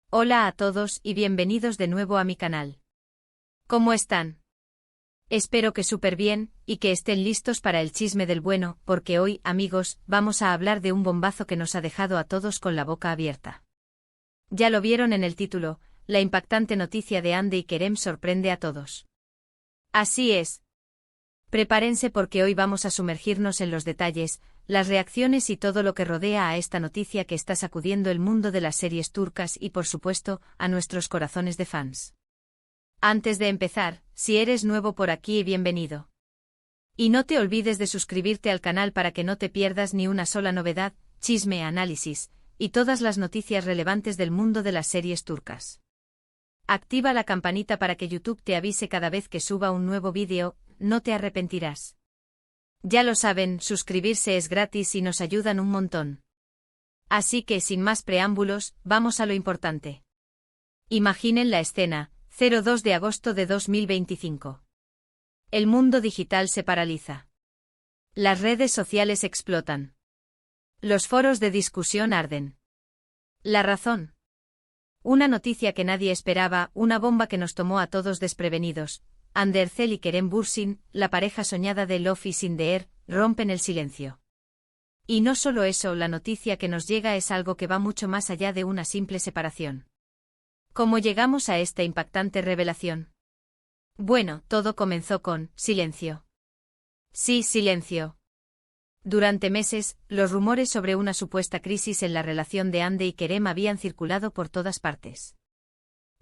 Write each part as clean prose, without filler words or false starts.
Hola a todos y bienvenidos de nuevo a mi canal. ¿Cómo están? Espero que súper bien, y que estén listos para el chisme del bueno, porque hoy, amigos, vamos a hablar de un bombazo que nos ha dejado a todos con la boca abierta. Ya lo vieron en el título, la impactante noticia de Hande y Kerem sorprende a todos. Así es. Prepárense porque hoy vamos a sumergirnos en los detalles, las reacciones y todo lo que rodea a esta noticia que está sacudiendo el mundo de las series turcas y por supuesto, a nuestros corazones de fans. Antes de empezar, si eres nuevo por aquí, bienvenido. Y no te olvides de suscribirte al canal para que no te pierdas ni una sola novedad, chisme, análisis, y todas las noticias relevantes del mundo de las series turcas. Activa la campanita para que YouTube te avise cada vez que suba un nuevo vídeo, no te arrepentirás. Ya lo saben, suscribirse es gratis y nos ayudan un montón. Así que sin más preámbulos, vamos a lo importante. Imaginen la escena, 2 de agosto de 2025. El mundo digital se paraliza. Las redes sociales explotan. Los foros de discusión arden. La razón. Una noticia que nadie esperaba, una bomba que nos tomó a todos desprevenidos. Hande Erçel y Kerem Bürsin, la pareja soñada de Love is in the air, rompen el silencio. Y no solo eso, la noticia que nos llega es algo que va mucho más allá de una simple separación. ¿Cómo llegamos a esta impactante revelación? Bueno, todo comenzó con silencio. Sí, silencio. Durante meses, los rumores sobre una supuesta crisis en la relación de Hande y Kerem habían circulado por todas partes.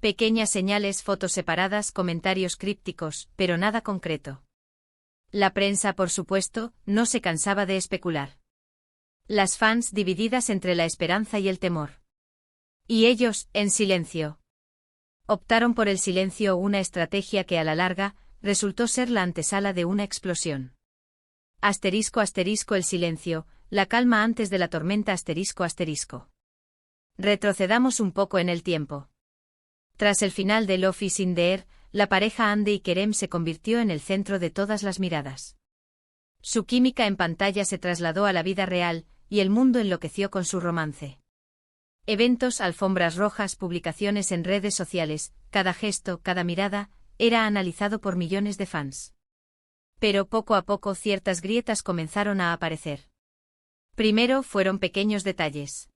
Pequeñas señales, fotos separadas, comentarios crípticos, pero nada concreto. La prensa, por supuesto, no se cansaba de especular. Las fans divididas entre la esperanza y el temor. Y ellos, en silencio. Optaron por el silencio, una estrategia que a la larga, resultó ser la antesala de una explosión. *** El silencio, la calma antes de la tormenta ***. Retrocedamos un poco en el tiempo. Tras el final de Love is in the air, la pareja Hande y Kerem se convirtió en el centro de todas las miradas. Su química en pantalla se trasladó a la vida real, y el mundo enloqueció con su romance. Eventos, alfombras rojas, publicaciones en redes sociales, cada gesto, cada mirada, era analizado por millones de fans. Pero poco a poco ciertas grietas comenzaron a aparecer. Primero fueron pequeños detalles.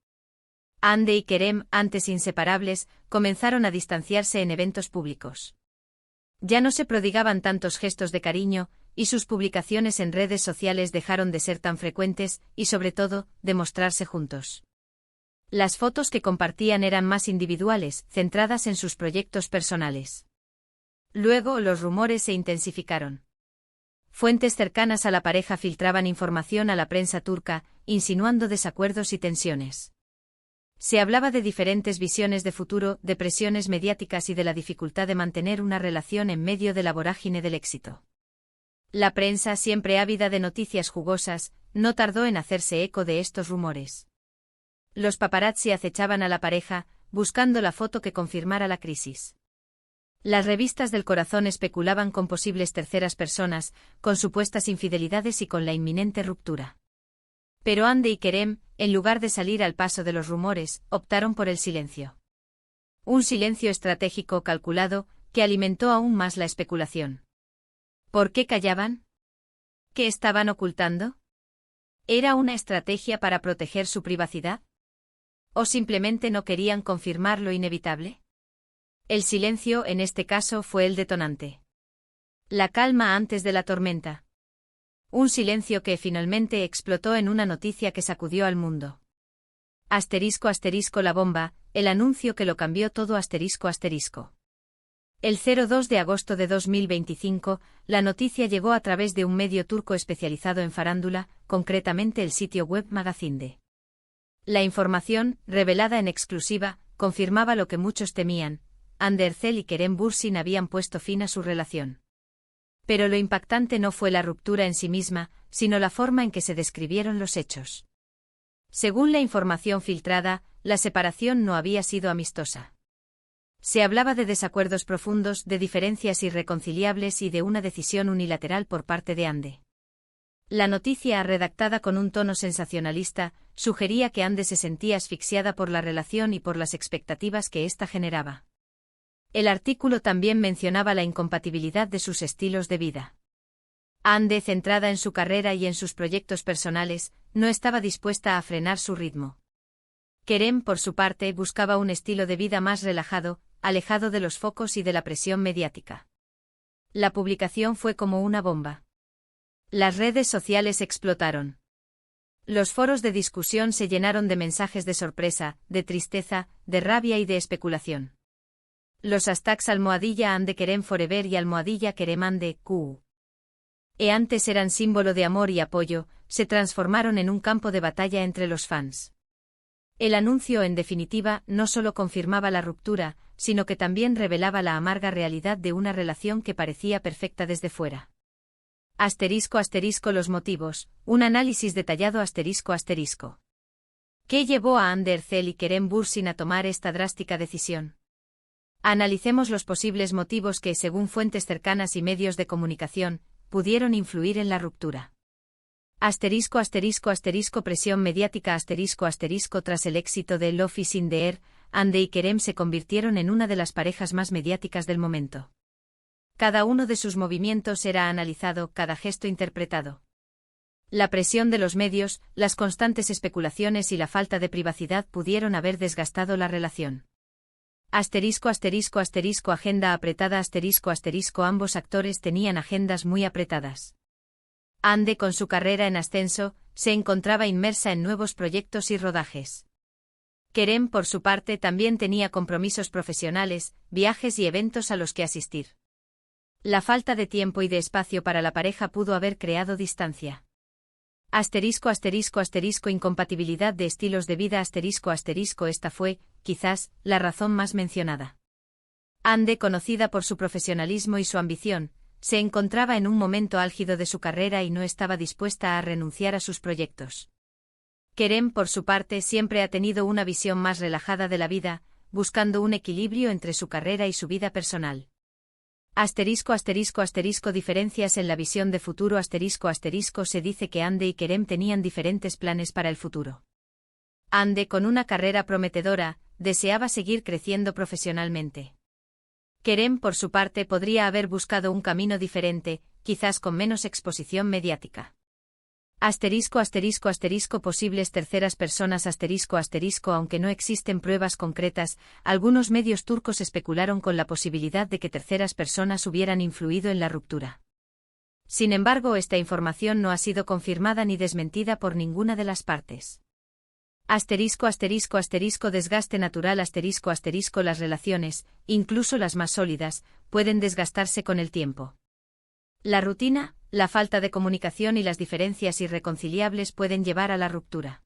Hande y Kerem, antes inseparables, comenzaron a distanciarse en eventos públicos. Ya no se prodigaban tantos gestos de cariño, y sus publicaciones en redes sociales dejaron de ser tan frecuentes, y sobre todo, de mostrarse juntos. Las fotos que compartían eran más individuales, centradas en sus proyectos personales. Luego los rumores se intensificaron. Fuentes cercanas a la pareja filtraban información a la prensa turca, insinuando desacuerdos y tensiones. Se hablaba de diferentes visiones de futuro, de presiones mediáticas y de la dificultad de mantener una relación en medio de la vorágine del éxito. La prensa, siempre ávida de noticias jugosas, no tardó en hacerse eco de estos rumores. Los paparazzi acechaban a la pareja, buscando la foto que confirmara la crisis. Las revistas del corazón especulaban con posibles terceras personas, con supuestas infidelidades y con la inminente ruptura. Pero Hande y Kerem, en lugar de salir al paso de los rumores, optaron por el silencio. Un silencio estratégico calculado, que alimentó aún más la especulación. ¿Por qué callaban? ¿Qué estaban ocultando? ¿Era una estrategia para proteger su privacidad? ¿O simplemente no querían confirmar lo inevitable? El silencio, en este caso, fue el detonante. La calma antes de la tormenta. Un silencio que finalmente explotó en una noticia que sacudió al mundo. *** La bomba, el anuncio que lo cambió todo ***. El 2 de agosto de 2025, la noticia llegó a través de un medio turco especializado en farándula, concretamente el sitio web Magazinde. La información, revelada en exclusiva, confirmaba lo que muchos temían: Hande Erçel y Kerem Bürsin habían puesto fin a su relación. Pero lo impactante no fue la ruptura en sí misma, sino la forma en que se describieron los hechos. Según la información filtrada, la separación no había sido amistosa. Se hablaba de desacuerdos profundos, de diferencias irreconciliables y de una decisión unilateral por parte de Hande. La noticia, redactada con un tono sensacionalista, sugería que Anne se sentía asfixiada por la relación y por las expectativas que ésta generaba. El artículo también mencionaba la incompatibilidad de sus estilos de vida. Anne, centrada en su carrera y en sus proyectos personales, no estaba dispuesta a frenar su ritmo. Kerem, por su parte, buscaba un estilo de vida más relajado, alejado de los focos y de la presión mediática. La publicación fue como una bomba. Las redes sociales explotaron. Los foros de discusión se llenaron de mensajes de sorpresa, de tristeza, de rabia y de especulación. Los hashtags #Anne Kerem Forever y #Kerem Anne Q. Antes eran símbolo de amor y apoyo, se transformaron en un campo de batalla entre los fans. El anuncio, en definitiva, no solo confirmaba la ruptura, sino que también revelaba la amarga realidad de una relación que parecía perfecta desde fuera. Los motivos, un análisis detallado ***. ¿Qué llevó a Anne Ercel y Kerem Bürsin a tomar esta drástica decisión? Analicemos los posibles motivos que, según fuentes cercanas y medios de comunicación, pudieron influir en la ruptura. Presión mediática Tras el éxito de Love is in the Air, Anne y Kerem se convirtieron en una de las parejas más mediáticas del momento. Cada uno de sus movimientos era analizado, cada gesto interpretado. La presión de los medios, las constantes especulaciones y la falta de privacidad pudieron haber desgastado la relación. Agenda apretada Ambos actores tenían agendas muy apretadas. Anne, con su carrera en ascenso, se encontraba inmersa en nuevos proyectos y rodajes. Kerem, por su parte, también tenía compromisos profesionales, viajes y eventos a los que asistir. La falta de tiempo y de espacio para la pareja pudo haber creado distancia. Incompatibilidad de estilos de vida Esta fue, quizás, la razón más mencionada. Anne, conocida por su profesionalismo y su ambición, se encontraba en un momento álgido de su carrera y no estaba dispuesta a renunciar a sus proyectos. Kerem, por su parte, siempre ha tenido una visión más relajada de la vida, buscando un equilibrio entre su carrera y su vida personal. Diferencias en la visión de futuro Se dice que Anne y Kerem tenían diferentes planes para el futuro. Anne, con una carrera prometedora, deseaba seguir creciendo profesionalmente. Kerem, por su parte, podría haber buscado un camino diferente, quizás con menos exposición mediática. Posibles terceras personas Aunque no existen pruebas concretas, algunos medios turcos especularon con la posibilidad de que terceras personas hubieran influido en la ruptura. Sin embargo, esta información no ha sido confirmada ni desmentida por ninguna de las partes. Desgaste natural Las relaciones, incluso las más sólidas, pueden desgastarse con el tiempo. La rutina, la falta de comunicación y las diferencias irreconciliables pueden llevar a la ruptura.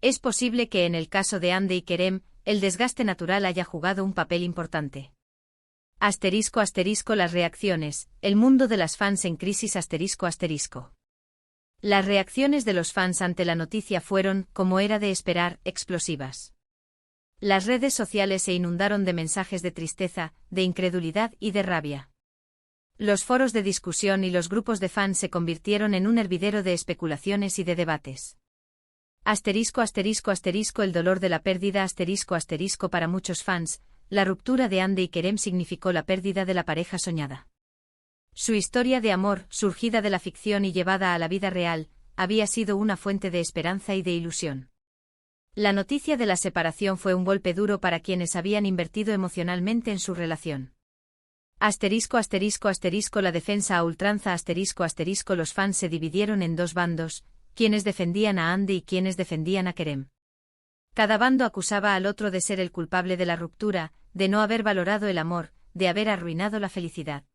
Es posible que en el caso de Anne y Kerem, el desgaste natural haya jugado un papel importante. Las reacciones, el mundo de las fans en crisis Las reacciones de los fans ante la noticia fueron, como era de esperar, explosivas. Las redes sociales se inundaron de mensajes de tristeza, de incredulidad y de rabia. Los foros de discusión y los grupos de fans se convirtieron en un hervidero de especulaciones y de debates. El dolor de la pérdida Para muchos fans, la ruptura de Anne y Kerem significó la pérdida de la pareja soñada. Su historia de amor, surgida de la ficción y llevada a la vida real, había sido una fuente de esperanza y de ilusión. La noticia de la separación fue un golpe duro para quienes habían invertido emocionalmente en su relación. La defensa a ultranza Los fans se dividieron en dos bandos, quienes defendían a Anne y quienes defendían a Kerem. Cada bando acusaba al otro de ser el culpable de la ruptura, de no haber valorado el amor, de haber arruinado la felicidad.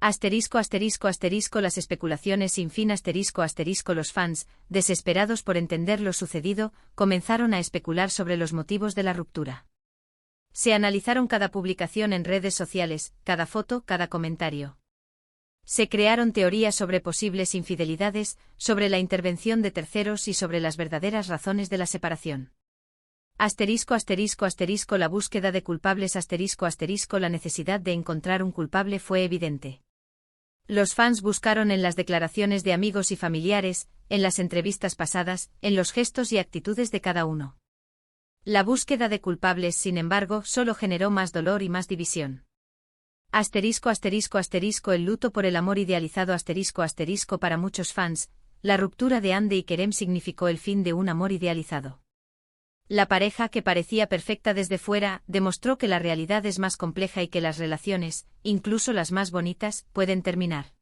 Las especulaciones sin fin Los fans, desesperados por entender lo sucedido, comenzaron a especular sobre los motivos de la ruptura. Se analizaron cada publicación en redes sociales, cada foto, cada comentario. Se crearon teorías sobre posibles infidelidades, sobre la intervención de terceros y sobre las verdaderas razones de la separación. La búsqueda de culpables La necesidad de encontrar un culpable fue evidente. Los fans buscaron en las declaraciones de amigos y familiares, en las entrevistas pasadas, en los gestos y actitudes de cada uno. La búsqueda de culpables, sin embargo, solo generó más dolor y más división. Asterisco asterisco asterisco el luto por el amor idealizado asterisco asterisco para muchos fans, la ruptura de Ande y Kerem significó el fin de un amor idealizado. La pareja que parecía perfecta desde fuera, demostró que la realidad es más compleja y que las relaciones, incluso las más bonitas, pueden terminar.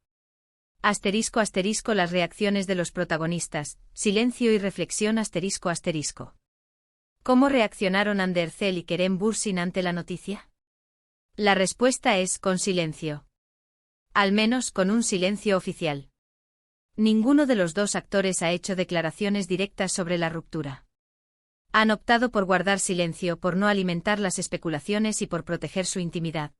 Asterisco asterisco las reacciones de los protagonistas, silencio y reflexión asterisco asterisco. ¿Cómo reaccionaron Ander Erzel y Kerem Bürsin ante la noticia? La respuesta es con silencio. Al menos con un silencio oficial. Ninguno de los dos actores ha hecho declaraciones directas sobre la ruptura. Han optado por guardar silencio, por no alimentar las especulaciones y por proteger su intimidad.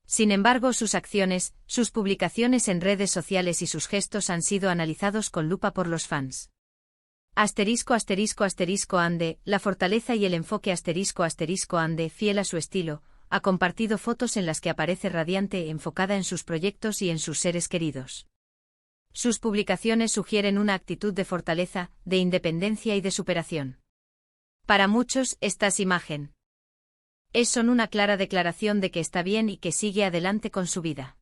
Sin embargo, sus acciones, sus publicaciones en redes sociales y sus gestos han sido analizados con lupa por los fans. Asterisco asterisco asterisco Ande, la fortaleza y el enfoque asterisco asterisco Ande, fiel a su estilo, ha compartido fotos en las que aparece radiante, enfocada en sus proyectos y en sus seres queridos. Sus publicaciones sugieren una actitud de fortaleza, de independencia y de superación. Para muchos, estas imágenes son una clara declaración de que está bien y que sigue adelante con su vida.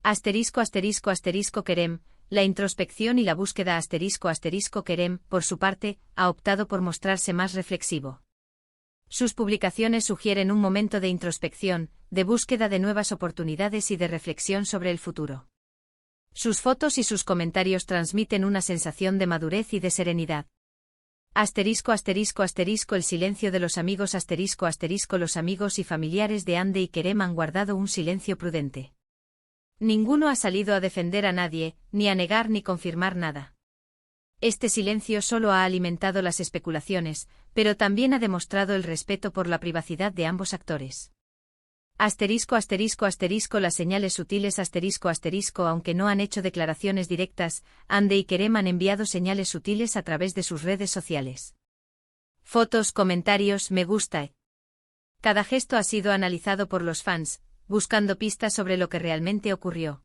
Asterisco asterisco asterisco Kerem, la introspección y la búsqueda asterisco asterisco Kerem, por su parte, ha optado por mostrarse más reflexivo. Sus publicaciones sugieren un momento de introspección, de búsqueda de nuevas oportunidades y de reflexión sobre el futuro. Sus fotos y sus comentarios transmiten una sensación de madurez y de serenidad. Asterisco asterisco asterisco el silencio de los amigos asterisco asterisco los amigos y familiares de Ande y Kerem han guardado un silencio prudente. Ninguno ha salido a defender a nadie, ni a negar ni confirmar nada. Este silencio solo ha alimentado las especulaciones, pero también ha demostrado el respeto por la privacidad de ambos actores. Asterisco asterisco asterisco las señales sutiles asterisco asterisco aunque no han hecho declaraciones directas, Ande y Kerem han enviado señales sutiles a través de sus redes sociales. Fotos, comentarios, me gusta. Cada gesto ha sido analizado por los fans, buscando pistas sobre lo que realmente ocurrió.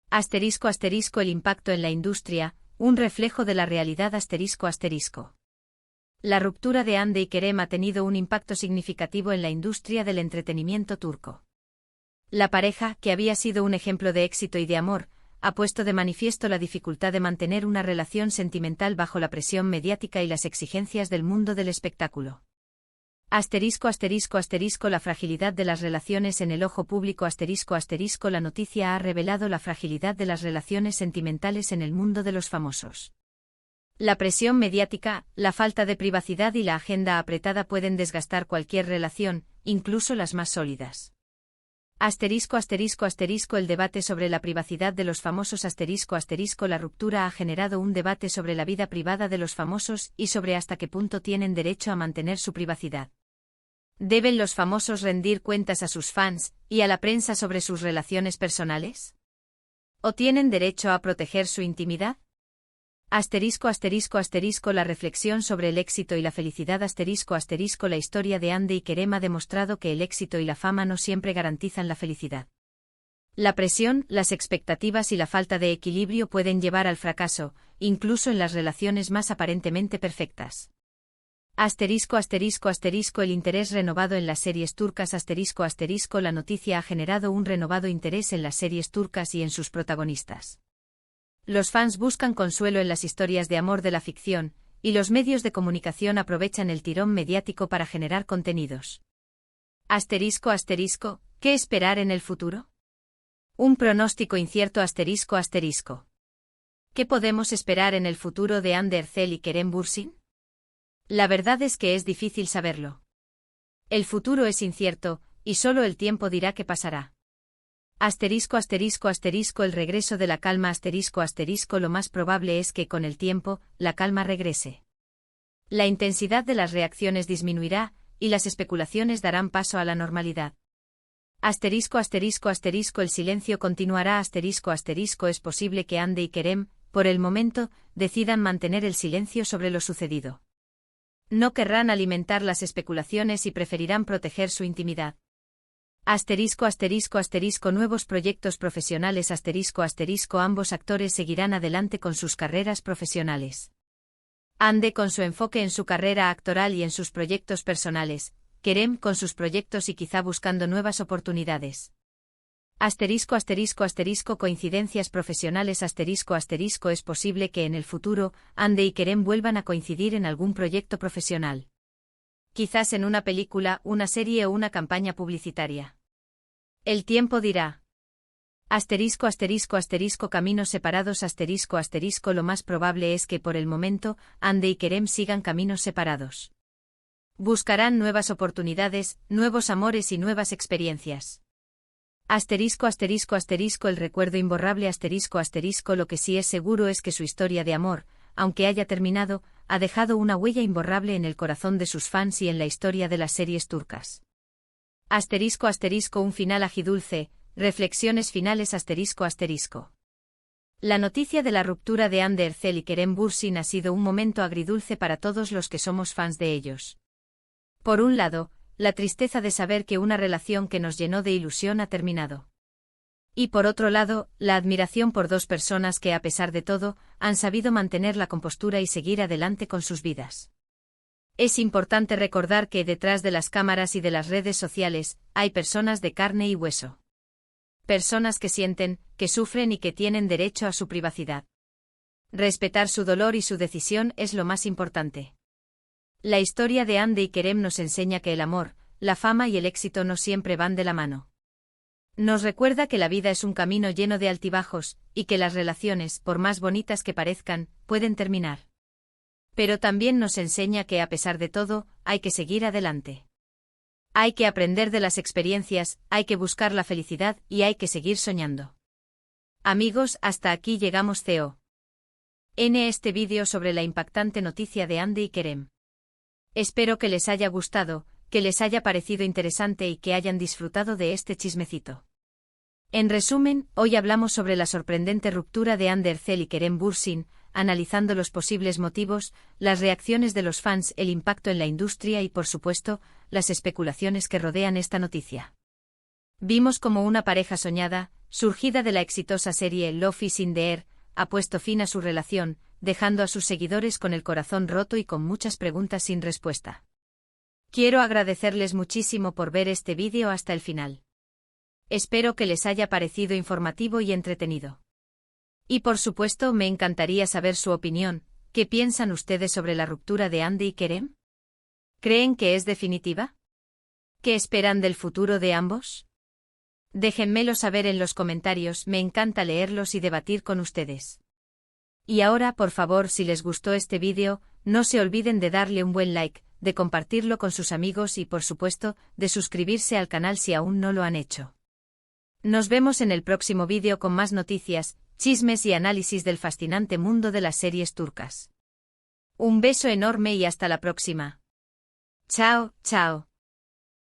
Asterisco asterisco el impacto en la industria, un reflejo de la realidad asterisco asterisco. La ruptura de Ande y Kerem ha tenido un impacto significativo en la industria del entretenimiento turco. La pareja, que había sido un ejemplo de éxito y de amor, ha puesto de manifiesto la dificultad de mantener una relación sentimental bajo la presión mediática y las exigencias del mundo del espectáculo. Asterisco asterisco asterisco la fragilidad de las relaciones en el ojo público asterisco asterisco la noticia ha revelado la fragilidad de las relaciones sentimentales en el mundo de los famosos. La presión mediática, la falta de privacidad y la agenda apretada pueden desgastar cualquier relación, incluso las más sólidas. Asterisco asterisco asterisco el debate sobre la privacidad de los famosos asterisco asterisco la ruptura ha generado un debate sobre la vida privada de los famosos y sobre hasta qué punto tienen derecho a mantener su privacidad. ¿Deben los famosos rendir cuentas a sus fans y a la prensa sobre sus relaciones personales? ¿O tienen derecho a proteger su intimidad? Asterisco asterisco asterisco la reflexión sobre el éxito y la felicidad asterisco asterisco la historia de Ande y Kerem ha demostrado que el éxito y la fama no siempre garantizan la felicidad. La presión, las expectativas y la falta de equilibrio pueden llevar al fracaso, incluso en las relaciones más aparentemente perfectas. Asterisco asterisco asterisco el interés renovado en las series turcas asterisco asterisco la noticia ha generado un renovado interés en las series turcas y en sus protagonistas. Los fans buscan consuelo en las historias de amor de la ficción, y los medios de comunicación aprovechan el tirón mediático para generar contenidos. Asterisco asterisco, ¿qué esperar en el futuro? Un pronóstico incierto asterisco asterisco. ¿Qué podemos esperar en el futuro de Ander Erzel y Kerem Bürsin? La verdad es que es difícil saberlo. El futuro es incierto, y solo el tiempo dirá qué pasará. Asterisco asterisco asterisco el regreso de la calma asterisco asterisco lo más probable es que con el tiempo, la calma regrese. La intensidad de las reacciones disminuirá, y las especulaciones darán paso a la normalidad. Asterisco asterisco asterisco el silencio continuará asterisco asterisco es posible que Ande y Kerem, por el momento, decidan mantener el silencio sobre lo sucedido. No querrán alimentar las especulaciones y preferirán proteger su intimidad. Asterisco asterisco asterisco nuevos proyectos profesionales asterisco asterisco ambos actores seguirán adelante con sus carreras profesionales. Ande con su enfoque en su carrera actoral y en sus proyectos personales, Kerem con sus proyectos y quizá buscando nuevas oportunidades. Asterisco asterisco asterisco coincidencias profesionales asterisco asterisco es posible que en el futuro, Ande y Kerem vuelvan a coincidir en algún proyecto profesional. Quizás en una película, una serie o una campaña publicitaria. El tiempo dirá. Asterisco asterisco asterisco caminos separados asterisco asterisco lo más probable es que por el momento, Ande y Kerem sigan caminos separados. Buscarán nuevas oportunidades, nuevos amores y nuevas experiencias. Asterisco asterisco asterisco el recuerdo imborrable asterisco asterisco lo que sí es seguro es que su historia de amor, aunque haya terminado, ha dejado una huella imborrable en el corazón de sus fans y en la historia de las series turcas. Asterisco asterisco un final agridulce, reflexiones finales asterisco asterisco. La noticia de la ruptura de Hande Erçel y Kerem Bürsin ha sido un momento agridulce para todos los que somos fans de ellos. Por un lado, la tristeza de saber que una relación que nos llenó de ilusión ha terminado. Y por otro lado, la admiración por dos personas que a pesar de todo, han sabido mantener la compostura y seguir adelante con sus vidas. Es importante recordar que detrás de las cámaras y de las redes sociales, hay personas de carne y hueso. Personas que sienten, que sufren y que tienen derecho a su privacidad. Respetar su dolor y su decisión es lo más importante. La historia de Hande y Kerem nos enseña que el amor, la fama y el éxito no siempre van de la mano. Nos recuerda que la vida es un camino lleno de altibajos, y que las relaciones, por más bonitas que parezcan, pueden terminar. Pero también nos enseña que a pesar de todo, hay que seguir adelante. Hay que aprender de las experiencias, hay que buscar la felicidad y hay que seguir soñando. Amigos, hasta aquí llegamos en este vídeo sobre la impactante noticia de Hande y Kerem. Espero que les haya gustado, que les haya parecido interesante y que hayan disfrutado de este chismecito. En resumen, hoy hablamos sobre la sorprendente ruptura de Hande Erçel y Kerem Bürsin, analizando los posibles motivos, las reacciones de los fans, el impacto en la industria y, por supuesto, las especulaciones que rodean esta noticia. Vimos cómo una pareja soñada, surgida de la exitosa serie Love is in the Air, ha puesto fin a su relación, dejando a sus seguidores con el corazón roto y con muchas preguntas sin respuesta. Quiero agradecerles muchísimo por ver este vídeo hasta el final. Espero que les haya parecido informativo y entretenido. Y por supuesto me encantaría saber su opinión, ¿qué piensan ustedes sobre la ruptura de Hande y Kerem? ¿Creen que es definitiva? ¿Qué esperan del futuro de ambos? Déjenmelo saber en los comentarios, me encanta leerlos y debatir con ustedes. Y ahora, por favor, si les gustó este vídeo, no se olviden de darle un buen like, de compartirlo con sus amigos y, por supuesto, de suscribirse al canal si aún no lo han hecho. Nos vemos en el próximo vídeo con más noticias, chismes y análisis del fascinante mundo de las series turcas. Un beso enorme y hasta la próxima. Chao, chao.